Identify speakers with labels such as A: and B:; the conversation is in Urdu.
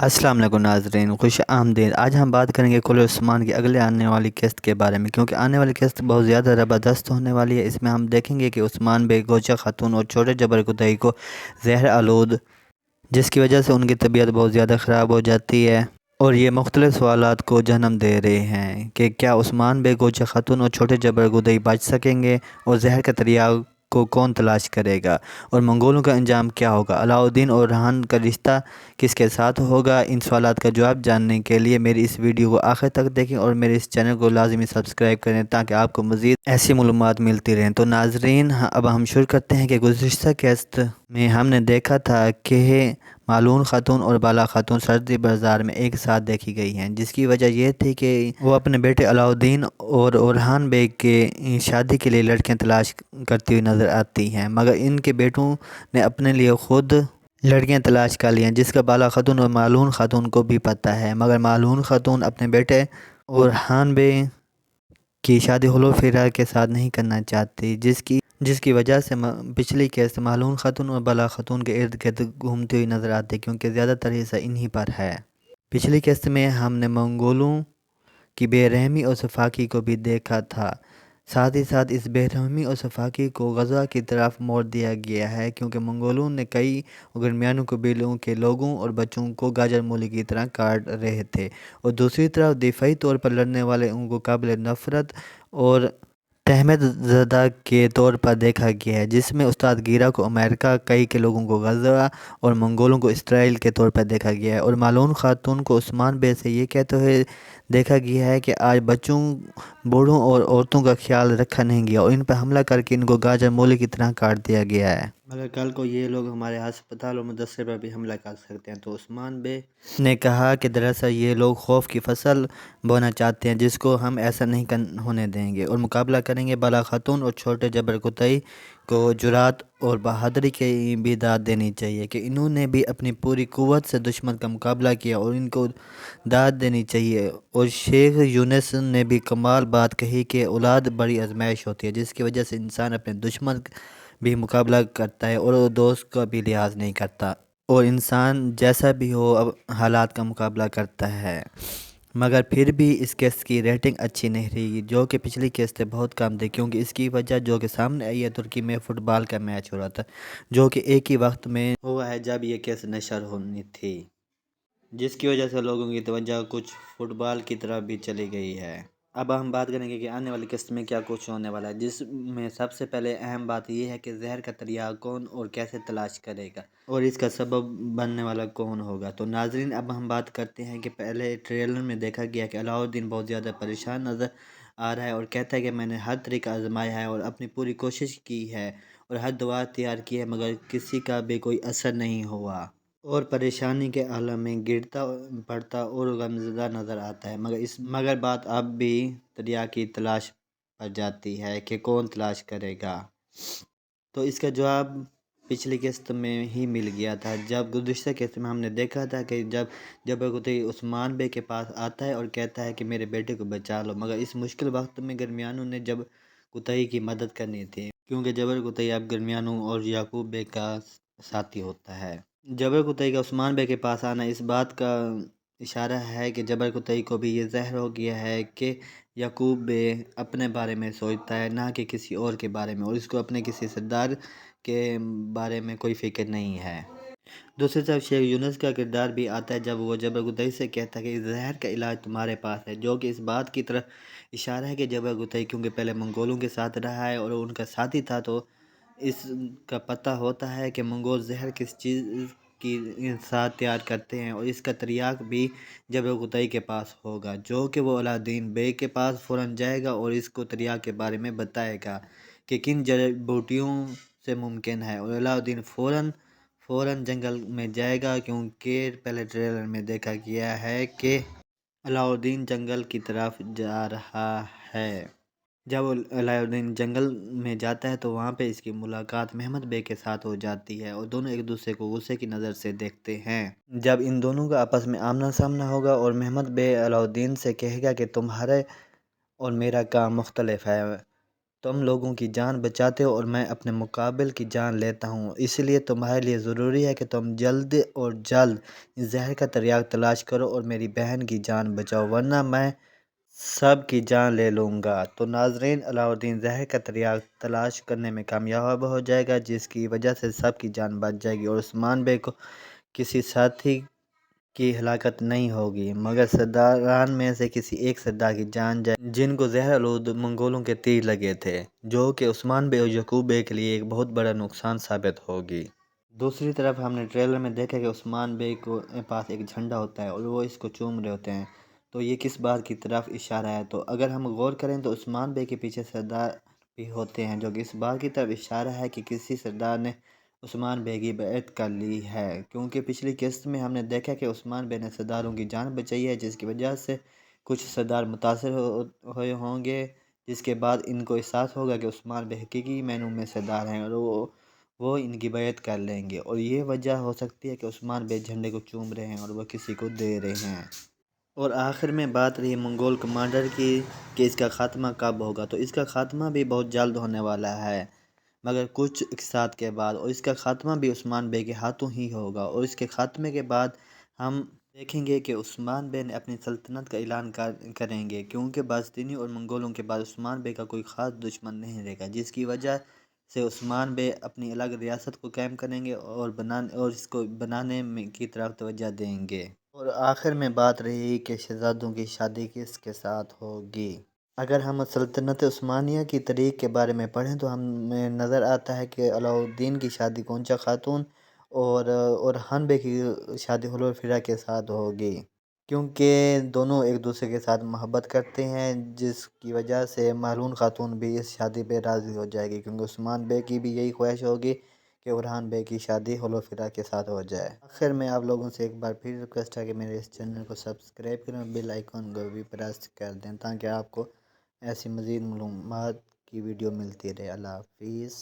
A: السلام علیکم ناظرین، خوش آمدید۔ آج ہم بات کریں گے کل عثمان کی اگلے آنے والی قسط کے بارے میں، کیونکہ آنے والی قسط بہت زیادہ زبردست ہونے والی ہے۔ اس میں ہم دیکھیں گے کہ عثمان بے، گوچہ خاتون اور چھوٹے جبر کوتئی کو زہر آلود، جس کی وجہ سے ان کی طبیعت بہت زیادہ خراب ہو جاتی ہے، اور یہ مختلف سوالات کو جنم دے رہے ہیں کہ کیا عثمان بے، گوچہ خاتون اور چھوٹے جبر کوتئی بچ سکیں گے، اور زہر کا دریاؤ کو کون تلاش کرے گا، اور منگولوں کا انجام کیا ہوگا، علاؤدین اور ریحان کا رشتہ کس کے ساتھ ہوگا۔ ان سوالات کا جواب جاننے کے لیے میری اس ویڈیو کو آخر تک دیکھیں اور میرے اس چینل کو لازمی سبسکرائب کریں تاکہ آپ کو مزید ایسی معلومات ملتی رہیں۔ تو ناظرین، اب ہم شروع کرتے ہیں کہ گزشتہ قسط میں ہم نے دیکھا تھا کہ مالون خاتون اور بالا خاتون سردی بازار میں ایک ساتھ دیکھی گئی ہیں، جس کی وجہ یہ تھی کہ وہ اپنے بیٹے علاؤدین اور ریحان بیگ کے شادی کے لیے لڑکیاں تلاش کرتی ہوئی نظر آتی ہیں، مگر ان کے بیٹوں نے اپنے لیے خود لڑکیاں تلاش کر لی ہیں، جس کا بالا خاتون اور مالون خاتون کو بھی پتہ ہے، مگر مالون خاتون اپنے بیٹے اور ریحان بے کی شادی حلف پھیرا کے ساتھ نہیں کرنا چاہتی، جس کی وجہ سے پچھلی قسط مالون خاتون اور بالا خاتون کے ارد گرد گھومتی ہوئی نظر آتی ہے، کیونکہ زیادہ تر حصہ انہی پر ہے۔ پچھلی قسط میں ہم نے منگولوں کی بے رحمی اور سفاکی کو بھی دیکھا تھا، ساتھ ہی ساتھ اس بے رحمی اور سفاکی کو غزہ کی طرف موڑ دیا گیا ہے، کیونکہ منگولوں نے کئی درمیانی قبیلوں کے لوگوں اور بچوں کو گاجر مولی کی طرح کاٹ رہے تھے، اور دوسری طرف دفاعی طور پر لڑنے والے ان کو قابل نفرت اور تہمت زدہ کے طور پر دیکھا گیا ہے، جس میں استاد گیرا کو امریکہ، کئی کے لوگوں کو غزہ اور منگولوں کو اسرائیل کے طور پر دیکھا گیا ہے، اور مالون خاتون کو عثمان بے سے یہ کہتے ہوئے دیکھا گیا ہے کہ آج بچوں، بوڑھوں اور عورتوں کا خیال رکھا نہیں گیا اور ان پر حملہ کر کے ان کو گاجر مولی کی طرح کاٹ دیا گیا ہے، مگر کل کو یہ لوگ ہمارے ہسپتال اور مدرسے پر بھی حملہ کر سکتے ہیں۔ تو عثمان بے نے کہا کہ دراصل یہ لوگ خوف کی فصل بونا چاہتے ہیں، جس کو ہم ایسا نہیں ہونے دیں گے، اور مقابلہ کریں گے۔ بالا خاتون اور چھوٹے جبر کوتئی کو جرات اور بہادری کی بھی داد دینی چاہیے کہ انہوں نے بھی اپنی پوری قوت سے دشمن کا مقابلہ کیا، اور ان کو داد دینی چاہیے۔ اور شیخ یونس نے بھی کمال بات کہی کہ اولاد بڑی آزمائش ہوتی ہے، جس کی وجہ سے انسان اپنے دشمن بھی مقابلہ کرتا ہے اور دوست کا بھی لحاظ نہیں کرتا، اور انسان جیسا بھی ہو اب حالات کا مقابلہ کرتا ہے، مگر پھر بھی اس قسط کی ریٹنگ اچھی نہیں رہی، جو کہ پچھلی قسط بہت کم تھی، کیونکہ اس کی وجہ جو کہ سامنے آئی ہے، ترکی میں فٹ بال کا میچ ہو رہا تھا، جو کہ ایک ہی وقت میں ہوا ہے جب یہ قسط نشر ہونی تھی، جس کی وجہ سے لوگوں کی توجہ کچھ فٹ بال کی طرف بھی چلی گئی ہے۔ اب ہم بات کریں گے کہ آنے والی قسط میں کیا کچھ ہونے والا ہے، جس میں سب سے پہلے اہم بات یہ ہے کہ زہر کا دریاؤ کون اور کیسے تلاش کرے گا، اور اس کا سبب بننے والا کون ہوگا۔ تو ناظرین، اب ہم بات کرتے ہیں کہ پہلے ٹریلر میں دیکھا گیا کہ علاؤدین بہت زیادہ پریشان نظر آ رہا ہے، اور کہتا ہے کہ میں نے ہر طریقہ آزمایا ہے اور اپنی پوری کوشش کی ہے اور ہر دوا تیار کی ہے، مگر کسی کا بھی کوئی اثر نہیں ہوا، اور پریشانی کے عالم میں گرتا پڑتا اور غمزدہ نظر آتا ہے، مگر بات اب بھی دریا کی تلاش پر جاتی ہے کہ کون تلاش کرے گا۔ تو اس کا جواب پچھلی قسط میں ہی مل گیا تھا، جب گزشتہ قسط میں ہم نے دیکھا تھا کہ جب جبر کوتئی عثمان بے کے پاس آتا ہے اور کہتا ہے کہ میرے بیٹے کو بچا لو، مگر اس مشکل وقت میں گرمیانوں نے جبر کوتئی کی مدد کرنی تھی، کیونکہ جبر کوتئی اب گرمیانوں اور یعقوب بے کا ساتھی ہوتا ہے۔ جبر کوتئی کا عثمان بے کے پاس آنا اس بات کا اشارہ ہے کہ جبر کوتئی کو بھی یہ ظاہر ہو گیا ہے کہ یعقوب بے اپنے بارے میں سوچتا ہے، نہ کہ کسی اور کے بارے میں، اور اس کو اپنے کسی سردار کے بارے میں کوئی فکر نہیں ہے۔ دوسری طرف شیخ یونس کا کردار بھی آتا ہے، جب وہ جبر کوتئی سے کہتا ہے کہ اس زہر کا علاج تمہارے پاس ہے، جو کہ اس بات کی طرف اشارہ ہے کہ جبر کوتئی کیونکہ پہلے منگولوں کے ساتھ رہا ہے اور ان کا ساتھی تھا، تو اس کا پتہ ہوتا ہے کہ منگول زہر کس چیز کی ساتھ تیار کرتے ہیں، اور اس کا تریاق بھی جبر کوتئی کے پاس ہوگا، جو کہ وہ علاؤدین بے کے پاس فوراً جائے گا اور اس کو تریاق کے بارے میں بتائے گا کہ کن جڑی بوٹیوں سے ممکن ہے، اور علاؤدین فوراً جنگل میں جائے گا، کیونکہ پہلے ٹریلر میں دیکھا گیا ہے کہ علاؤدین جنگل کی طرف جا رہا ہے۔ جب علاؤدین جنگل میں جاتا ہے تو وہاں پہ اس کی ملاقات محمد بے کے ساتھ ہو جاتی ہے، اور دونوں ایک دوسرے کو غصے کی نظر سے دیکھتے ہیں۔ جب ان دونوں کا آپس میں آمنا سامنا ہوگا اور محمد بے علاؤدین سے کہے گا کہ تمہارے اور میرا کام مختلف ہے، تم لوگوں کی جان بچاتے ہو اور میں اپنے مقابل کی جان لیتا ہوں، اس لیے تمہارے لیے ضروری ہے کہ تم جلد اور جلد اس زہر کا تریاق تلاش کرو اور میری بہن کی جان بچاؤ، ورنہ میں سب کی جان لے لوں گا۔ تو ناظرین، علاؤالدین زہر کا تریاق تلاش کرنے میں کامیاب ہو جائے گا، جس کی وجہ سے سب کی جان بچ جائے گی اور عثمان بے کو کسی ساتھی کی ہلاکت نہیں ہوگی، مگر سرداران میں سے کسی ایک سردار کی جان جائے جن کو زہر آلود منگولوں کے تیر لگے تھے، جو کہ عثمان بے اور یعقوب بے کے لیے ایک بہت بڑا نقصان ثابت ہوگی۔ دوسری طرف ہم نے ٹریلر میں دیکھا کہ عثمان بے کے پاس ایک جھنڈا ہوتا ہے اور وہ اس کو چوم رہے ہوتے ہیں، تو یہ کس بات کی طرف اشارہ ہے؟ تو اگر ہم غور کریں تو عثمان بے کے پیچھے سردار بھی ہوتے ہیں، جو کہ اس بات کی طرف اشارہ ہے کہ کسی سردار نے عثمان بے کی بیعت کر لی ہے، کیونکہ پچھلی قسط میں ہم نے دیکھا کہ عثمان بے نے سرداروں کی جان بچائی ہے، جس کی وجہ سے کچھ سردار متاثر ہوئے ہوں گے، جس کے بعد ان کو احساس ہوگا کہ عثمان بے حقیقی معنوں میں سردار ہیں اور وہ ان کی بیعت کر لیں گے، اور یہ وجہ ہو سکتی ہے کہ عثمان بے جھنڈے کو چوم رہے ہیں اور وہ کسی کو دے رہے ہیں۔ اور آخر میں بات رہی منگول کمانڈر کی کہ اس کا خاتمہ کب ہوگا، تو اس کا خاتمہ بھی بہت جلد ہونے والا ہے، مگر کچھ اقساط کے بعد، اور اس کا خاتمہ بھی عثمان بے کے ہاتھوں ہی ہوگا، اور اس کے خاتمے کے بعد ہم دیکھیں گے کہ عثمان بے نے اپنی سلطنت کا اعلان کریں گے، کیونکہ باستینی اور منگولوں کے بعد عثمان بے کا کوئی خاص دشمن نہیں رہے گا، جس کی وجہ سے عثمان بے اپنی الگ ریاست کو قائم کریں گے اور اس کو بنانے کی طرف توجہ دیں گے۔ اور آخر میں بات رہی کہ شہزادوں کی شادی کس کے ساتھ ہوگی۔ اگر ہم سلطنت عثمانیہ کی تاریخ کے بارے میں پڑھیں تو ہمیں نظر آتا ہے کہ علاؤالدین کی شادی گونچا خاتون اور ہن بے کی شادی حل الفرا کے ساتھ ہوگی، کیونکہ دونوں ایک دوسرے کے ساتھ محبت کرتے ہیں، جس کی وجہ سے مہرون خاتون بھی اس شادی پہ راضی ہو جائے گی، کیونکہ عثمان بے کی بھی یہی خواہش ہوگی کہ اورحان بے کی شادی حل الفرا کے ساتھ ہو جائے۔ آخر میں آپ لوگوں سے ایک بار پھر ریکویسٹ ہے کہ میرے اس چینل کو سبسکرائب کریں اور بیل آئیکن کو بھی پریس کر دیں، تاکہ آپ کو ایسی مزید معلومات کی ویڈیو ملتی رہے۔ اللہ حافظ۔